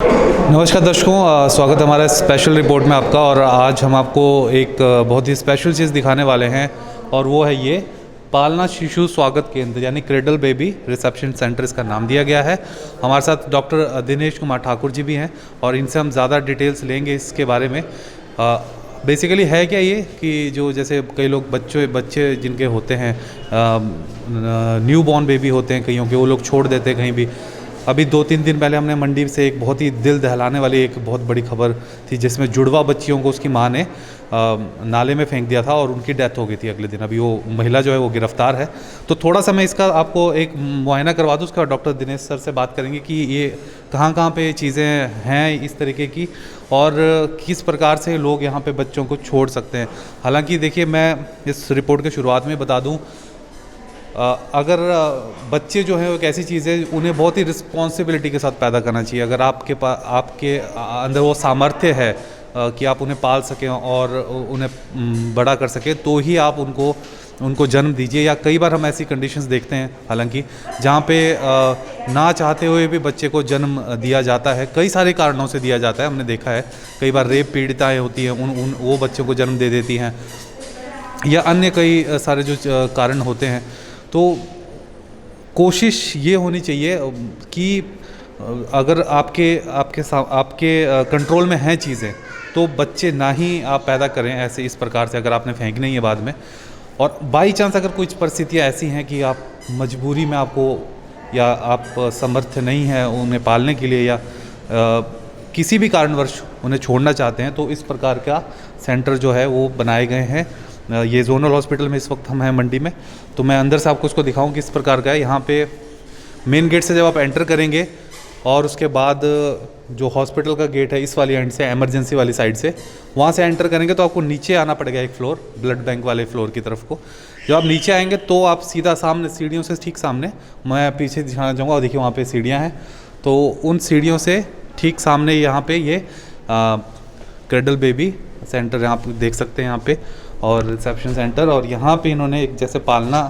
नमस्कार दर्शकों, स्वागत है हमारा स्पेशल रिपोर्ट में आपका। और आज हम आपको एक बहुत ही स्पेशल चीज़ दिखाने वाले हैं और वो है ये पालना शिशु स्वागत केंद्र यानी क्रेडल बेबी रिसेप्शन सेंटर, इसका नाम दिया गया है। हमारे साथ डॉक्टर दिनेश कुमार ठाकुर जी भी हैं और इनसे हम ज़्यादा डिटेल्स लेंगे इसके बारे में। बेसिकली है क्या ये कि जो जैसे कई लोग बच्चे जिनके होते हैं, न्यू बॉर्न बेबी होते हैं कईयों के, वो लोग छोड़ देते हैं कहीं भी। अभी 2-3 दिन पहले हमने मंडी से एक बहुत ही दिल दहलाने वाली एक बहुत बड़ी खबर थी जिसमें जुड़वा बच्चियों को उसकी मां ने नाले में फेंक दिया था और उनकी डेथ हो गई थी अगले दिन। अभी वो महिला जो है वो गिरफ्तार है। तो थोड़ा सा मैं इसका आपको एक मुआयना करवा दूँ, उसके बाद डॉक्टर दिनेश सर से बात करेंगे कि ये कहाँ पे चीज़ें हैं इस तरीके की और किस प्रकार से लोग यहाँ पे बच्चों को छोड़ सकते हैं। हालांकि देखिए, मैं इस रिपोर्ट के शुरुआत में बता दूँ, अगर बच्चे जो हैं वो एक ऐसी चीज़ है, उन्हें बहुत ही रिस्पॉन्सिबिलिटी के साथ पैदा करना चाहिए। अगर आपके अंदर वो सामर्थ्य है कि आप उन्हें पाल सकें और उन्हें बड़ा कर सकें, तो ही आप उनको जन्म दीजिए। या कई बार हम ऐसी कंडीशंस देखते हैं हालांकि जहाँ पे ना चाहते हुए भी बच्चे को जन्म दिया जाता है, कई सारे कारणों से दिया जाता है। हमने देखा है कई बार रेप पीड़िताएँ होती हैं, वो बच्चों को जन्म दे देती हैं, या अन्य कई सारे जो कारण होते हैं। तो कोशिश ये होनी चाहिए कि अगर आपके कंट्रोल में हैं चीज़ें, तो बच्चे ना ही आप पैदा करें ऐसे इस प्रकार से, अगर आपने फेंकना ही है बाद में। और बाई चांस अगर कुछ परिस्थितियाँ ऐसी हैं कि आप मजबूरी में या आप समर्थ नहीं हैं उन्हें पालने के लिए, या किसी भी कारणवश उन्हें छोड़ना चाहते हैं, तो इस प्रकार का सेंटर जो है वो बनाए गए हैं। ये जोनल हॉस्पिटल में इस वक्त हम हैं मंडी में। तो मैं अंदर से आपको उसको दिखाऊं किस प्रकार का है। यहाँ पे मेन गेट से जब आप एंटर करेंगे और उसके बाद जो हॉस्पिटल का गेट है इस वाली एंड से, इमरजेंसी वाली साइड से, वहाँ से एंटर करेंगे तो आपको नीचे आना पड़ेगा एक फ्लोर, ब्लड बैंक वाले फ्लोर की तरफ को। जब आप नीचे आएंगे तो आप सीधा सामने, सीढ़ियों से ठीक सामने, मैं पीछे दिखाना चाहूँगा, और देखिए वहाँ पर सीढ़ियाँ हैं। तो उन सीढ़ियों से ठीक सामने यहाँ पर ये क्रेडल बेबी सेंटर यहाँ पर देख सकते हैं, यहाँ पे और रिसेप्शन सेंटर। और यहाँ पे इन्होंने एक जैसे पालना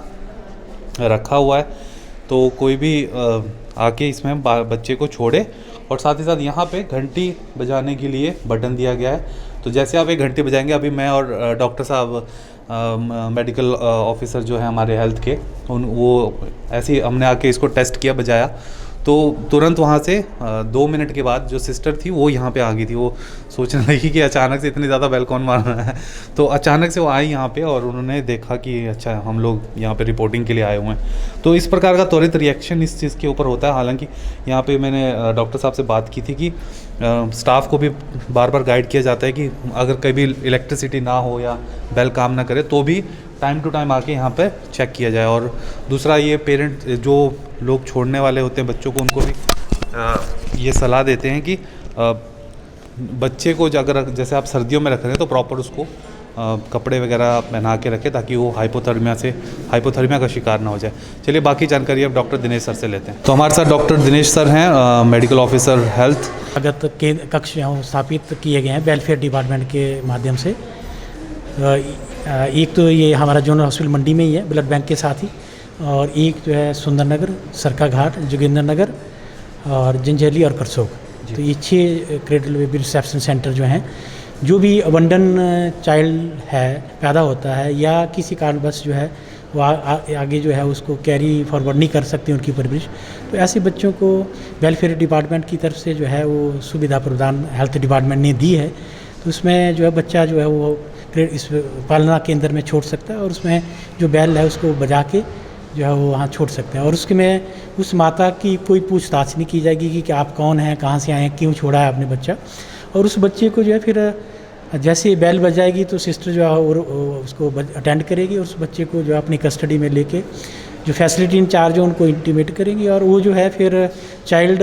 रखा हुआ है, तो कोई भी आके इसमें बच्चे को छोड़े। और साथ ही साथ यहाँ पे घंटी बजाने के लिए बटन दिया गया है। तो जैसे आप एक घंटी बजाएंगे, अभी मैं और डॉक्टर साहब, मेडिकल ऑफिसर जो है हमारे हेल्थ के, वो ऐसे ही हमने आके इसको टेस्ट किया, बजाया, तो तुरंत वहाँ से 2 मिनट के बाद जो सिस्टर थी वो यहाँ पे आ गई थी। वो सोचने लगी कि अचानक से इतनी ज़्यादा बेल कौन मार रहा है, तो अचानक से वो आई यहाँ पे और उन्होंने देखा कि अच्छा हम लोग यहाँ पे रिपोर्टिंग के लिए आए हुए हैं। तो इस प्रकार का त्वरित रिएक्शन इस चीज़ के ऊपर होता है। हालांकि यहाँ पे मैंने डॉक्टर साहब से बात की थी कि स्टाफ को भी बार बार गाइड किया जाता है कि अगर कभी इलेक्ट्रिसिटी ना हो या बेल काम ना करे तो भी टाइम टू टाइम आके यहाँ पे चेक किया जाए। और दूसरा, ये पेरेंट जो लोग छोड़ने वाले होते हैं बच्चों को, उनको भी ये सलाह देते हैं कि बच्चे को अगर जैसे आप सर्दियों में रख रहे हैं तो प्रॉपर उसको कपड़े वगैरह पहना के रखें ताकि वो हाइपोथर्मिया का शिकार ना हो जाए। चलिए बाकी जानकारी अब डॉक्टर दिनेश सर से लेते हैं। तो हमारे साथ डॉक्टर दिनेश सर हैं, मेडिकल ऑफिसर हेल्थ। स्वागत के कक्ष यहाँ स्थापित किए गए हैं वेलफेयर डिपार्टमेंट के माध्यम से। एक तो ये हमारा जोनल हॉस्पिटल मंडी में ही है ब्लड बैंक के साथ ही, और एक जो है सुंदरनगर, सरका घाट, जोगिंदर नगर और जंजैली और करसोग। तो ये 6 क्रेडल बेबी रिसेप्शन सेंटर जो हैं, जो भी अबंडन चाइल्ड है, पैदा होता है या किसी कारणवश जो है वो आगे जो है उसको कैरी फॉरवर्ड नहीं कर सकते उनकी परवरिश, तो ऐसे बच्चों को वेलफेयर डिपार्टमेंट की तरफ से जो है वो सुविधा प्रदान हेल्थ डिपार्टमेंट ने दी है। तो उसमें जो है बच्चा जो है वो इस पालना केंद्र में छोड़ सकता है और उसमें जो बैल है उसको बजा के जो है वो वहाँ छोड़ सकते हैं। और उसके में उस माता की कोई पूछताछ नहीं की जाएगी कि आप कौन हैं, कहाँ से आए हैं, क्यों छोड़ा है आपने बच्चा। और उस बच्चे को जो है फिर जैसे बैल बजाएगी तो सिस्टर जो है उसको अटेंड करेगी और उस बच्चे को जो है अपनी कस्टडी में लेके जो फैसिलिटी इंचार्ज है उनको इंटीमेट करेंगी। और वो जो है फिर चाइल्ड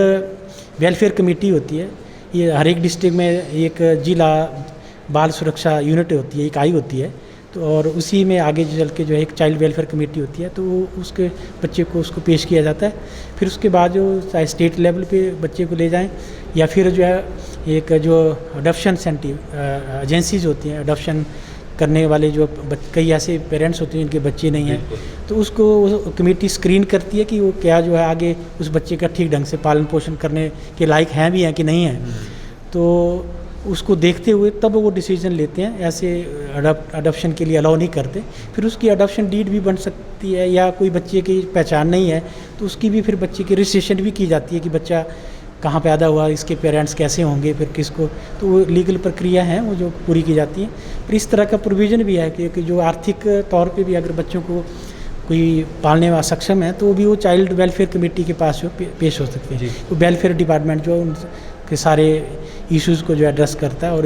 वेलफेयर कमेटी होती है, ये हर एक डिस्ट्रिक्ट में एक जिला बाल सुरक्षा यूनिट होती है, इकाई होती है। तो और उसी में आगे चल के जो है एक चाइल्ड वेलफेयर कमेटी होती है, तो उसके बच्चे को उसको पेश किया जाता है। फिर उसके बाद जो चाहे स्टेट लेवल पे बच्चे को ले जाएं या फिर जो है एक जो अडॉप्शन सेंटर एजेंसीज होती हैं, अडॉप्शन करने वाले जो कई ऐसे पेरेंट्स होते हैं जिनके बच्चे नहीं हैं, तो उसको कमेटी स्क्रीन करती है कि वो क्या जो है आगे उस बच्चे का ठीक ढंग से पालन पोषण करने के लायक हैं भी हैं कि नहीं हैं। तो उसको देखते हुए तब वो डिसीजन लेते हैं, ऐसे अडॉप्शन के लिए अलाउ नहीं करते। फिर उसकी अडॉप्शन डीड भी बन सकती है, या कोई बच्चे की पहचान नहीं है तो उसकी भी फिर बच्चे की रजिस्ट्रेशन भी की जाती है कि बच्चा कहाँ पैदा हुआ, इसके पेरेंट्स कैसे होंगे, फिर किसको, तो वो लीगल प्रक्रिया है वो जो पूरी की जाती है। फिर इस तरह का प्रोविज़न भी है कि जो आर्थिक तौर पे भी अगर बच्चों को कोई पालने में सक्षम है तो भी वो चाइल्ड वेलफेयर कमेटी के पास जो पेश हो सकते हैं। तो वेलफेयर डिपार्टमेंट जो उनके सारे इश्यूज़ को जो एड्रेस करता है और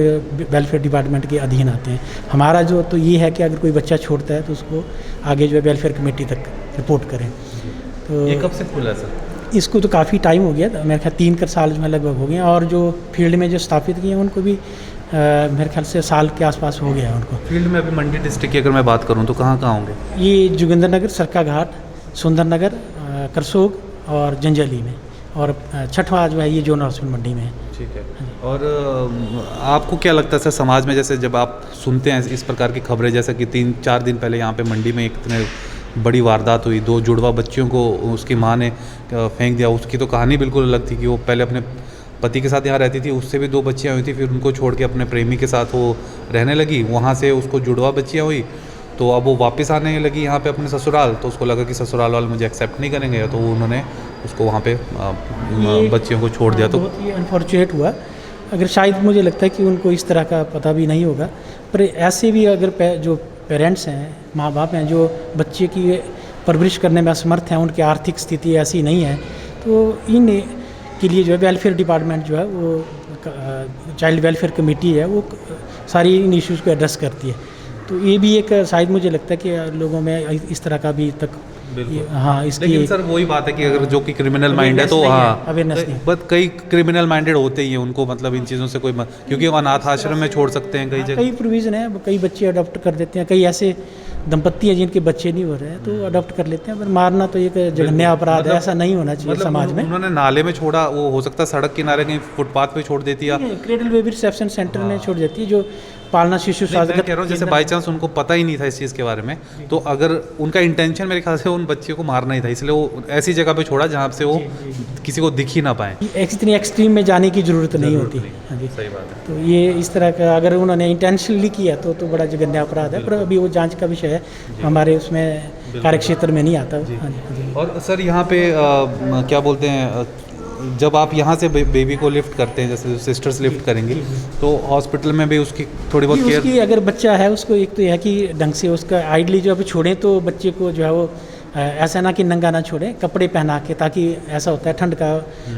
वेलफेयर डिपार्टमेंट के अधीन आते हैं। हमारा जो तो ये है कि अगर कोई बच्चा छोड़ता है तो उसको आगे जो है वेलफेयर कमेटी तक रिपोर्ट करें। तो ये कब से खुला सर? इसको तो काफ़ी टाइम हो गया, मेरे ख्याल 3 साल जो है लगभग हो गए हैं, और जो फील्ड में जो स्थापित किए हैं उनको भी मेरे ख्याल से साल के आसपास हो गया है उनको। फील्ड में अभी मंडी डिस्ट्रिक्ट की अगर मैं बात करूँ तो कहाँ होंगे? ये जोगिंद्रनगर, सरका घाट, सुंदरनगर, करसोग और जंजैली में, और छठवां जो है ये जोनल हॉस्पिटल मंडी में है। ठीक है। और आपको क्या लगता है सर, समाज में जैसे जब आप सुनते हैं इस प्रकार की खबरें, जैसे कि 3-4 दिन पहले यहाँ पे मंडी में इतने बड़ी वारदात हुई, 2 जुड़वा बच्चियों को उसकी माँ ने फेंक दिया। उसकी तो कहानी बिल्कुल अलग थी कि वो पहले अपने पति के साथ यहाँ रहती थी, उससे भी 2 बच्चियाँ हुई थी, फिर उनको छोड़ के अपने प्रेमी के साथ वो रहने लगी, वहाँ से उसको जुड़वा बच्चियाँ हुई, तो अब वो वापस आने लगी यहाँ पे अपने ससुराल, तो उसको लगा कि ससुराल वाले मुझे एक्सेप्ट नहीं करेंगे, तो उन्होंने उसको वहाँ पे बच्चियों को छोड़ दिया। तो बहुत ही अनफॉर्चुनेट हुआ। अगर शायद मुझे लगता है कि उनको इस तरह का पता भी नहीं होगा, पर ऐसे भी अगर जो पेरेंट्स हैं, माँ बाप हैं, जो बच्चे की परवरिश करने में असमर्थ हैं, उनकी आर्थिक स्थिति ऐसी नहीं है, तो इन के लिए जो है वेलफेयर डिपार्टमेंट जो है वो चाइल्ड वेलफेयर कमेटी है, वो सारी इन इश्यूज़ को एड्रेस करती है। तो ये भी एक शायद मुझे लगता है कि लोगों में इस तरह का भी तक हाँ इसकी, लेकिन सर वही बात है कि अगर जो कि क्रिमिनल माइंड है तो हाँ अवेयरनेस नहीं, बट कई क्रिमिनल माइंडेड होते ही हैं, उनको मतलब इन चीज़ों से कोई क्योंकि वो अनाथ आश्रम में छोड़ सकते हैं कई जगह, कई प्रोविज़न है, कई बच्चे अडॉप्ट कर देते हैं, कई ऐसे दंपत्ति हैं जिनके बच्चे नहीं हो रहे हैं तो अडॉप्ट कर लेते हैं। पर मारना तो एक जघन्य अपराध है, ऐसा नहीं होना चाहिए समाज में। उन्होंने नाले में छोड़ा, वो हो सकता है सड़क किनारे कहीं फुटपाथ पे छोड़ देती है, क्रेडल बेबी रिसेप्शन सेंटर में छोड़ देती है, जो पालना शिशु स्वास्थ्य कह रहा हूँ जैसे बाई चांस उनको पता ही नहीं था इस चीज़ के बारे में, तो अगर उनका इंटेंशन मेरे ख्याल से उन बच्चियों को मारना ही था, इसलिए वो ऐसी जगह पे छोड़ा जहाँ से वो किसी को दिख ही ना पाए। इतनी एक्सट्रीम में जाने की ज़रूरत नहीं होती। हाँ जी, सही बात है। तो ये इस तरह का अगर उन्होंने इंटेंशनली किया तो बड़ा जघन्य अपराध है, पर अभी वो जांच का विषय है, हमारे उसमें कार्यक्षेत्र में नहीं आता। हाँ जी। और सर यहाँ पे क्या बोलते हैं, जब आप यहाँ से बेबी को लिफ्ट करते हैं, जैसे सिस्टर्स लिफ्ट करेंगी, तो हॉस्पिटल में भी उसकी थोड़ी बहुत केयर, उसकी अगर बच्चा है उसको एक तो यह कि ढंग से उसका आइडली जो अभी छोड़ें तो बच्चे को जो है वो ऐसा ना कि नंगा ना छोड़ें, कपड़े पहना के, ताकि ऐसा होता है ठंड का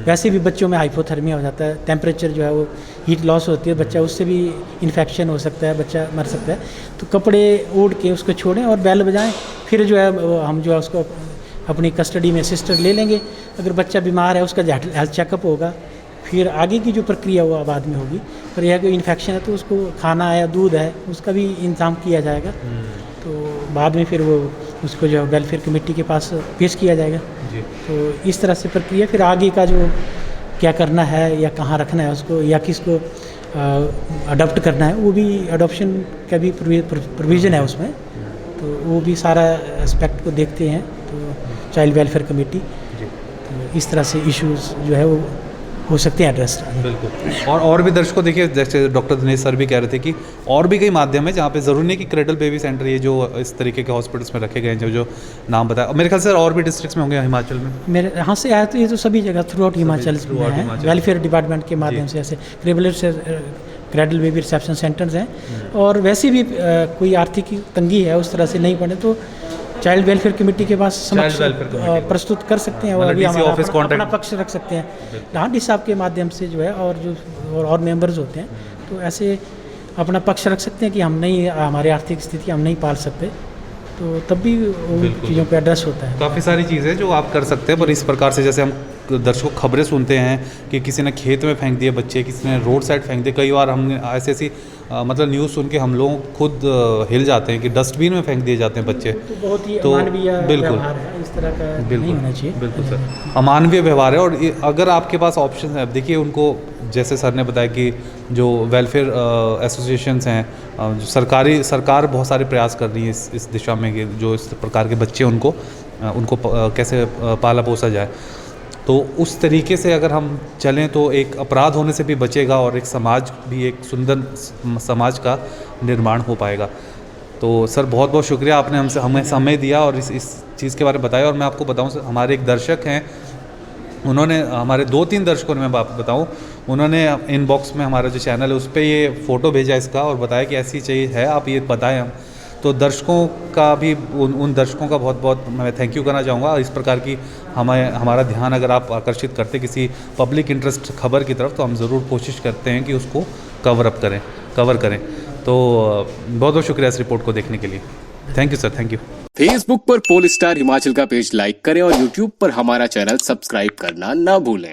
वैसे भी बच्चों में हाइपोथर्मिया हो जाता है, टेम्परेचर जो है वो हीट लॉस होती है, बच्चा उससे भी इन्फेक्शन हो सकता है, बच्चा मर सकता है। तो कपड़े ओढ़ के उसको छोड़ें और बेल बजाएं, फिर जो है हम जो है उसको अपनी कस्टडी में सिस्टर ले लेंगे। अगर बच्चा बीमार है उसका हेल्थ चेकअप होगा, फिर आगे की जो प्रक्रिया वो बाद में होगी। पर यह कोई इन्फेक्शन है तो उसको खाना है, दूध है, उसका भी इंतजाम किया जाएगा। तो बाद में फिर वो उसको जो वेलफेयर कमेटी के पास पेश किया जाएगा जी। तो इस तरह से प्रक्रिया, फिर आगे का जो क्या करना है या कहाँ रखना है उसको या किसको अडॉप्ट करना है, वो भी अडॉप्शन का भी प्रोविज़न है उसमें, तो वो भी सारा एस्पेक्ट को देखते हैं तो चाइल्ड वेलफेयर कमेटी। तो इस तरह से इश्यूज़ जो है वो हो सकते हैं एड्रेस। बिल्कुल। और भी दर्शकों देखिए, जैसे डॉक्टर दिनेश सर भी कह रहे थे कि और भी कई माध्यम है जहाँ पे ज़रूरी नहीं कि क्रेडल बेबी सेंटर ये जो इस तरीके के हॉस्पिटल्स में रखे गए हैं, जो नाम बताया, मेरे ख्याल से और भी डिस्ट्रिक्ट्स में होंगे हिमाचल में। मेरे यहाँ से आया तो ये तो सभी जगह थ्रू आउट हिमाचल में है, वेलफेयर डिपार्टमेंट के माध्यम से ऐसे क्रेडल बेबी रिसेप्शन सेंटर्स हैं। और वैसे भी कोई आर्थिक तंगी है उस तरह से नहीं पड़े तो चाइल्ड वेलफेयर कमेटी के पास समक्ष प्रस्तुत कर सकते हैं, और अभी हमारा अपना पक्ष रख सकते हैं डी साहब के माध्यम से जो है, और जो और मेंबर्स होते हैं तो ऐसे अपना पक्ष रख सकते हैं कि हम नहीं, हमारी आर्थिक स्थिति हम नहीं पाल सकते, तो तब भी चीज़ों पे एड्रेस होता है। काफ़ी सारी चीज़ें जो आप कर सकते हैं, पर इस प्रकार से जैसे हम दर्शकों खबरें सुनते हैं कि किसी ने खेत में फेंक दिए बच्चे, किसी ने रोड साइड फेंक दिए, कई बार हमने ऐसी मतलब न्यूज़ सुन के हम लोग खुद हिल जाते हैं कि डस्टबिन में फेंक दिए जाते हैं बच्चे। तो बहुत ही अमानवीय व्यवहार है, इस तरह का नहीं होना चाहिए। बिल्कुल सर, अमानवीय व्यवहार है। और अगर आपके पास ऑप्शन है, अब देखिए उनको जैसे सर ने बताया कि जो वेलफेयर एसोसिएशंस हैं, जो सरकार बहुत सारे प्रयास कर रही है इस दिशा में कि जो इस प्रकार के बच्चे उनको कैसे पाला पोसा जाए। तो उस तरीके से अगर हम चलें तो एक अपराध होने से भी बचेगा और एक समाज भी एक सुंदर समाज का निर्माण हो पाएगा। तो सर बहुत बहुत शुक्रिया, आपने हमें समय दिया और इस चीज़ के बारे में बताया। और मैं आपको बताऊं सर, हमारे एक दर्शक हैं, उन्होंने हमारे 2-3 दर्शकों ने, मैं बताऊं, उन्होंने इनबॉक्स में हमारा जो चैनल है उस पर ये फ़ोटो भेजा इसका और बताया कि ऐसी चीज़ है, आप ये बताएं हम। तो दर्शकों का भी उन दर्शकों का बहुत बहुत मैं थैंक यू करना चाहूँगा। इस प्रकार की हमारा ध्यान अगर आप आकर्षित करते किसी पब्लिक इंटरेस्ट खबर की तरफ, तो हम ज़रूर कोशिश करते हैं कि उसको कवर करें। तो बहुत बहुत शुक्रिया इस रिपोर्ट को देखने के लिए। Thank you sir, thank you. Facebook पर पोल स्टार हिमाचल का पेज लाइक करें और यूट्यूब पर हमारा चैनल सब्सक्राइब करना ना भूलें।